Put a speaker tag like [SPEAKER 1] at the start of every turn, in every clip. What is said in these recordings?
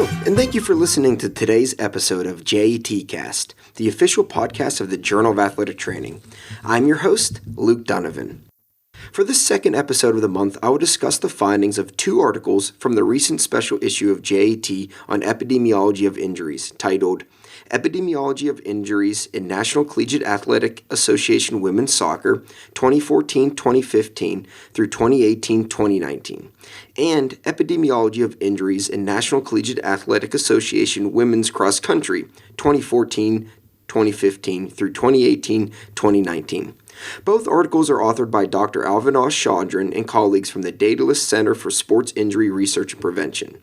[SPEAKER 1] Hello, and thank you for listening to today's episode of JATCast, the official podcast of the Journal of Athletic Training. I'm your host, Luke Donovan. For this second episode of the month, I will discuss the findings of two articles from the recent special issue of JAT on epidemiology of injuries, titled Epidemiology of Injuries in National Collegiate Athletic Association Women's Soccer 2014-2015 through 2018-2019, and Epidemiology of Injuries in National Collegiate Athletic Association Women's Cross Country 2014-2015 through 2018-2019. Both articles are authored by Dr. Avinash, Chandran, and colleagues from the Daedalus Center for Sports Injury Research and Prevention.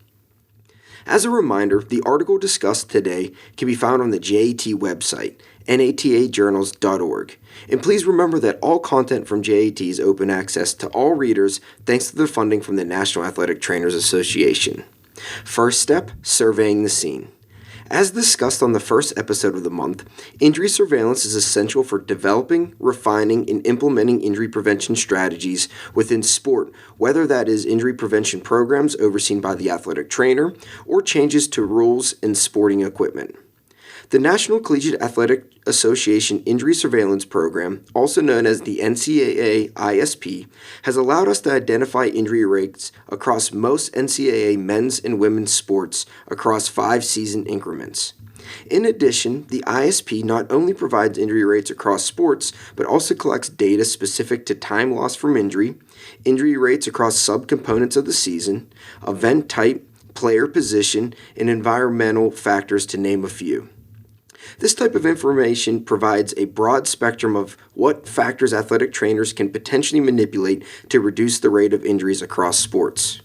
[SPEAKER 1] As a reminder, the article discussed today can be found on the JAT website, natajournals.org. And please remember that all content from JAT is open access to all readers thanks to the funding from the National Athletic Trainers Association. First step, surveying the scene. As discussed on the first episode of the month, injury surveillance is essential for developing, refining, and implementing injury prevention strategies within sport, whether that is injury prevention programs overseen by the athletic trainer or changes to rules and sporting equipment. The National Collegiate Athletic Association Injury Surveillance Program, also known as the NCAA ISP, has allowed us to identify injury rates across most NCAA men's and women's sports across 5-season increments. In addition, the ISP not only provides injury rates across sports, but also collects data specific to time lost from injury rates across subcomponents of the season, event type, player position, and environmental factors, to name a few. This type of information provides a broad spectrum of what factors athletic trainers can potentially manipulate to reduce the rate of injuries across sports.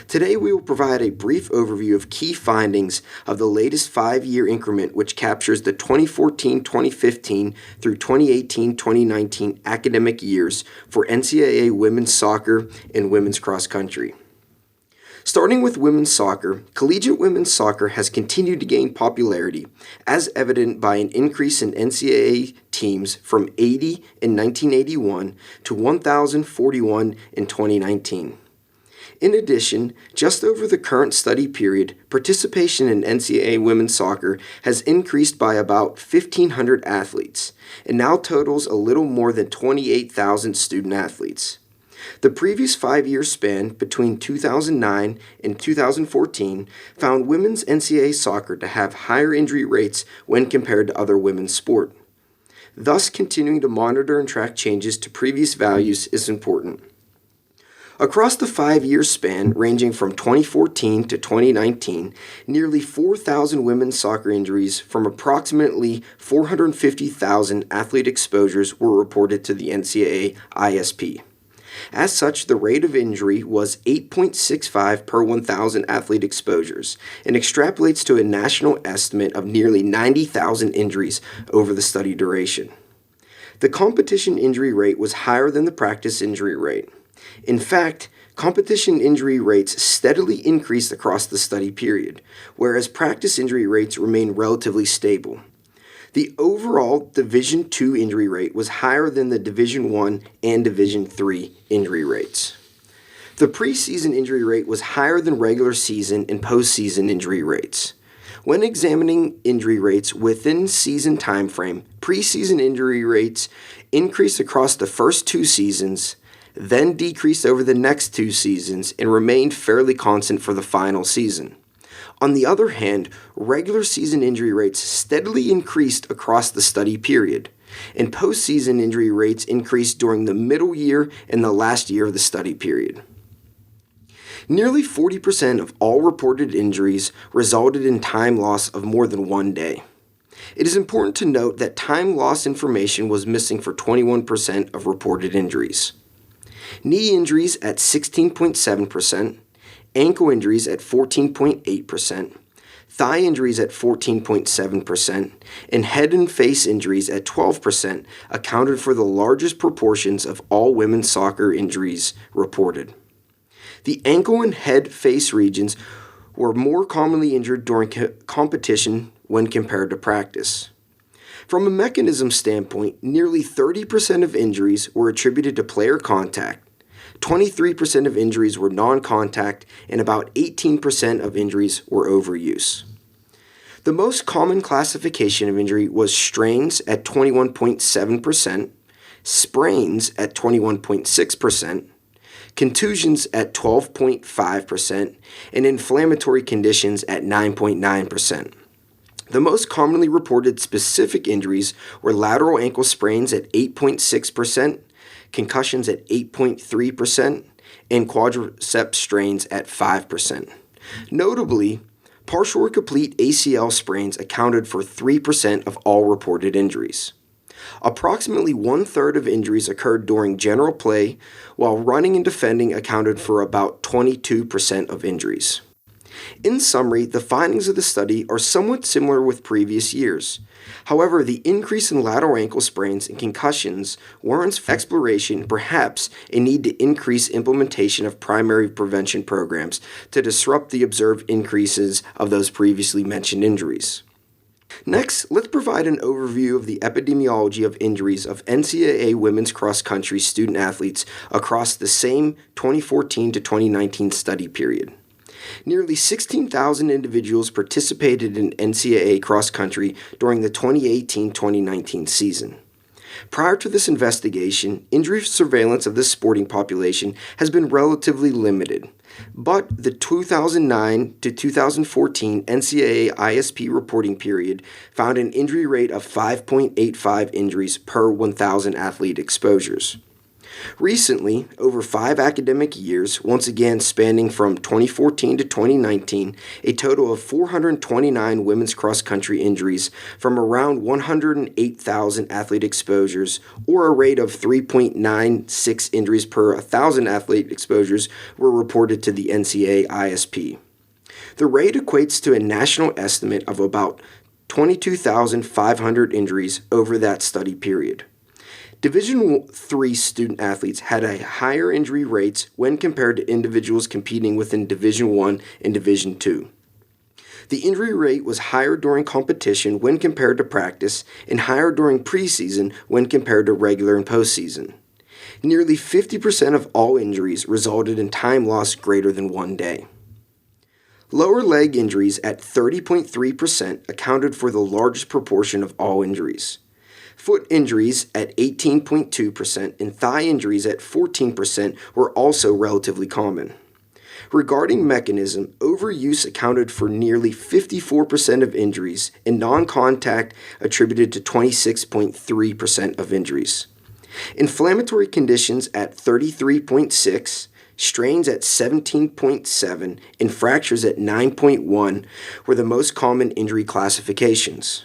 [SPEAKER 1] Today we will provide a brief overview of key findings of the latest 5-year increment, which captures the 2014-2015 through 2018-2019 academic years for NCAA women's soccer and women's cross country. Starting with women's soccer, collegiate women's soccer has continued to gain popularity, as evident by an increase in NCAA teams from 80 in 1981 to 1,041 in 2019. In addition, just over the current study period, participation in NCAA women's soccer has increased by about 1,500 athletes, and now totals a little more than 28,000 student athletes. The previous 5-year span between 2009 and 2014 found women's NCAA soccer to have higher injury rates when compared to other women's sport. Thus, continuing to monitor and track changes to previous values is important. Across the 5-year span, ranging from 2014 to 2019, nearly 4,000 women's soccer injuries from approximately 450,000 athlete exposures were reported to the NCAA ISP. As such, the rate of injury was 8.65 per 1,000 athlete exposures and extrapolates to a national estimate of nearly 90,000 injuries over the study duration. The competition injury rate was higher than the practice injury rate. In fact, competition injury rates steadily increased across the study period, whereas practice injury rates remained relatively stable. The overall Division II injury rate was higher than the Division I and Division III injury rates. The preseason injury rate was higher than regular season and postseason injury rates. When examining injury rates within season timeframe, preseason injury rates increased across the first 2 seasons, then decreased over the next 2 seasons, and remained fairly constant for the final season. On the other hand, regular season injury rates steadily increased across the study period, and postseason injury rates increased during the middle year and the last year of the study period. Nearly 40% of all reported injuries resulted in time loss of more than 1 day. It is important to note that time loss information was missing for 21% of reported injuries. Knee injuries at 16.7%, ankle injuries at 14.8%, thigh injuries at 14.7%, and head and face injuries at 12% accounted for the largest proportions of all women's soccer injuries reported. The ankle and head-face regions were more commonly injured during competition when compared to practice. From a mechanism standpoint, nearly 30% of injuries were attributed to player contact, 23% of injuries were non-contact, and about 18% of injuries were overuse. The most common classification of injury was strains at 21.7%, sprains at 21.6%, contusions at 12.5%, and inflammatory conditions at 9.9%. The most commonly reported specific injuries were lateral ankle sprains at 8.6%, concussions at 8.3%, and quadricep strains at 5%. Notably, partial or complete ACL sprains accounted for 3% of all reported injuries. Approximately one-third of injuries occurred during general play, while running and defending accounted for about 22% of injuries. In summary, the findings of the study are somewhat similar with previous years. However, the increase in lateral ankle sprains and concussions warrants exploration, perhaps a need to increase implementation of primary prevention programs to disrupt the observed increases of those previously mentioned injuries. Next, let's provide an overview of the epidemiology of injuries of NCAA women's cross-country student athletes across the same 2014 to 2019 study period. Nearly 16,000 individuals participated in NCAA cross-country during the 2018-2019 season. Prior to this investigation, injury surveillance of this sporting population has been relatively limited, but the 2009 to 2014 NCAA ISP reporting period found an injury rate of 5.85 injuries per 1,000 athlete exposures. Recently, over 5 academic years, once again spanning from 2014 to 2019, a total of 429 women's cross-country injuries from around 108,000 athlete exposures, or a rate of 3.96 injuries per 1,000 athlete exposures, were reported to the NCAA ISP. The rate equates to a national estimate of about 22,500 injuries over that study period. Division III student athletes had a higher injury rates when compared to individuals competing within Division I and Division II. The injury rate was higher during competition when compared to practice, and higher during preseason when compared to regular and postseason. Nearly 50% of all injuries resulted in time loss greater than 1 day. Lower leg injuries at 30.3% accounted for the largest proportion of all injuries. Foot injuries at 18.2% and thigh injuries at 14% were also relatively common. Regarding mechanism, overuse accounted for nearly 54% of injuries, and non-contact attributed to 26.3% of injuries. Inflammatory conditions at 33.6%, strains at 17.7%, and fractures at 9.1% were the most common injury classifications.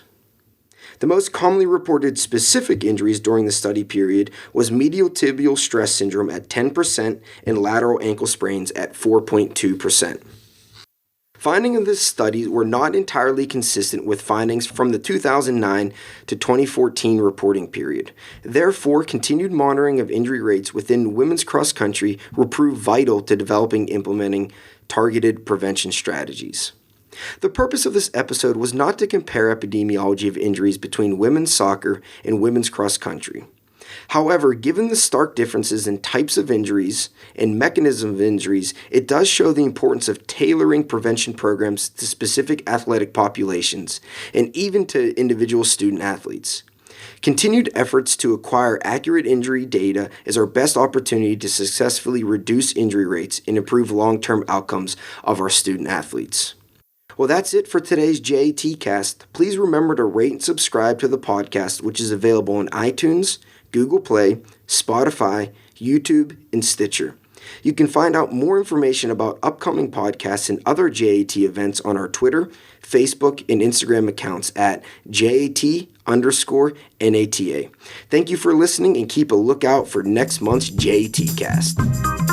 [SPEAKER 1] The most commonly reported specific injuries during the study period was medial tibial stress syndrome at 10% and lateral ankle sprains at 4.2%. Findings of this study were not entirely consistent with findings from the 2009 to 2014 reporting period. Therefore, continued monitoring of injury rates within women's cross-country will prove vital to developing and implementing targeted prevention strategies. The purpose of this episode was not to compare epidemiology of injuries between women's soccer and women's cross-country. However, given the stark differences in types of injuries and mechanism of injuries, it does show the importance of tailoring prevention programs to specific athletic populations and even to individual student athletes. Continued efforts to acquire accurate injury data is our best opportunity to successfully reduce injury rates and improve long-term outcomes of our student athletes. Well, that's it for today's JATCast. Please remember to rate and subscribe to the podcast, which is available on iTunes, Google Play, Spotify, YouTube, and Stitcher. You can find out more information about upcoming podcasts and other JAT events on our Twitter, Facebook, and Instagram accounts at JAT_NATA. Thank you for listening, and keep a lookout for next month's JATcast.